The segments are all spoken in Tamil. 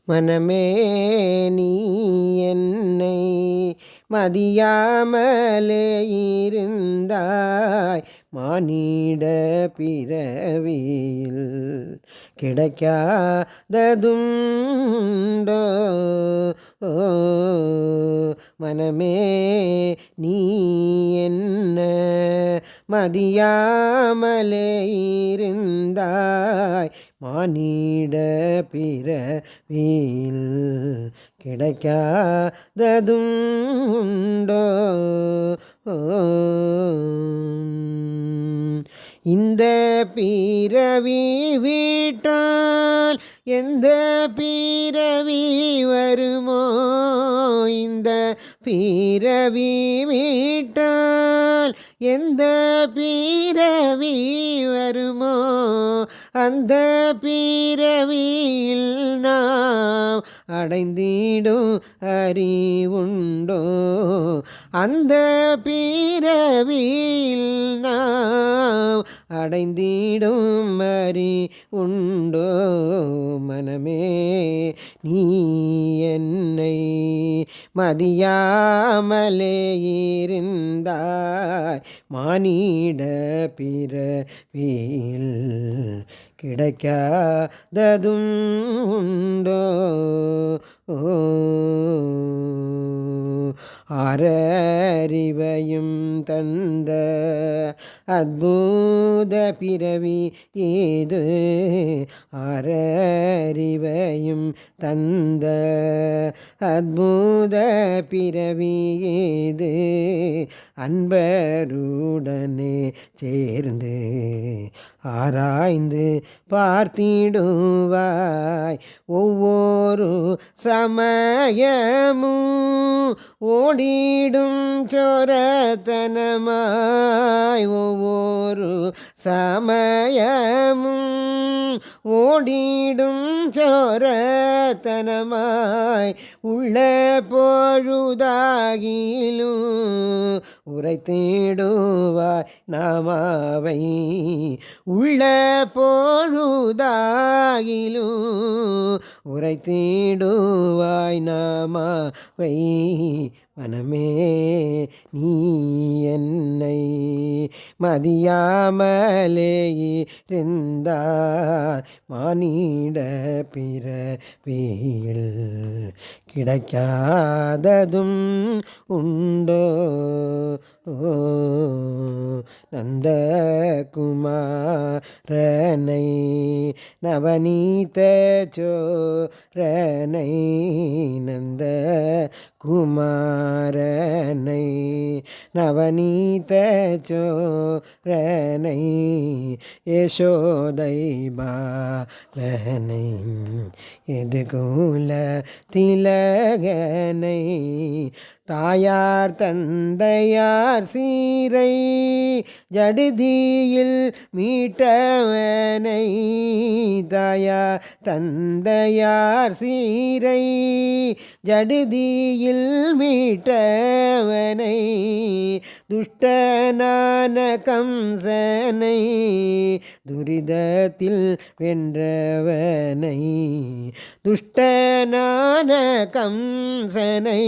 மனமே நீ என்னை மதியாமலே இருந்தாய். மானிட பிறவியில் கிடைக்காததுண்டோ? மனமே நீ என்ன மதியாமலே இருந்தாய். மானிட பிறவியில் கிடைக்காததும் உண்டோ? இந்த பிறவி விட்டால் எந்த பிறவி வருமோ? இந்த பிறவி விட்டால் எந்த பிறவி வருமோ? அந்த பிறவியில் நாம் அடைந்திடும் அறிவுண்டோ? அந்த பிறவியில் நாம் அடைந்திடும் அறிவுண்டோ? மனமே நீ என்னை மதியாமலே இருந்தாய். மானிட பிறவியில் கிடைக்காததும் உண்டோ? ஆரறிவையும் தந்த அற்புத பிறவி ஏது? ஆரறிவையும் தந்த அற்புத பிறவி ஏது? அன்பருடனே சேர்ந்து ஆராய்ந்து பார்த்திடுவாய். ஒவ்வொரு சமயமும் ஓடிடும் சோரத்தனமாய். ஒவ்வொரு சமயமும் ஓடிடும் சோரத்தனமாய். உள்ள பொழுதாகிலும் உரைத்திடுவாய் நாமாவை. உள்ள பொழுதாகிலும் உரைத்திடுவாய் நாமாவை. மனமே நீ என்னை மதியாமலே இருந்தாய். மானிட பிறவியில் கிடைக்காததும் உண்டோ? நந்தகுமாரனை நவநீத சோரனை. நந்த குமாரனை நவநீத சோரனை. யசோதை பாலனை எதுகுல திலகனை. தாயார் தந்தையார் சீரை ஜடுதியில் மீட்டவனை. தாயார் தந்தையார் சீரை ஜடுதியில் மீட்டவனை. துஷ்டனான கம்சனை துரிதத்தில் வென்றவனை. துஷ்டனான கம்சனை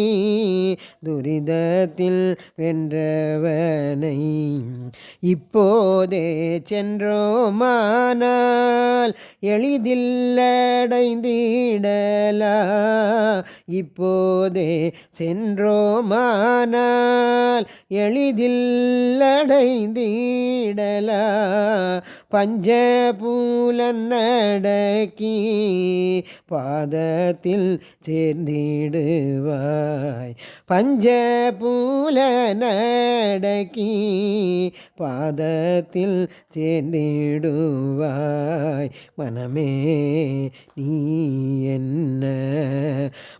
துரிதத்தில் வென்றவனை. இப்போதே சென்றோமானால் எளிதில் அடைந்திடலா. இப்போதே சென்றோமானால் எளிதில் அடைந்திடலா. பஞ்சபூலன் நடக்கி பாதத்தில் சேர்ந்திடுவாய். பஞ்சபூலன் நடக்கி பாதத்தில் சேர்ந்திடுவாய். மனமே நீ என்ன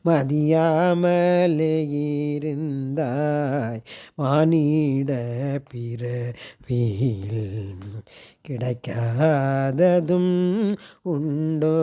மதியாமலே இருந்தாய். மானிட பிறவியில் கிடைக்காததும் உண்டோ?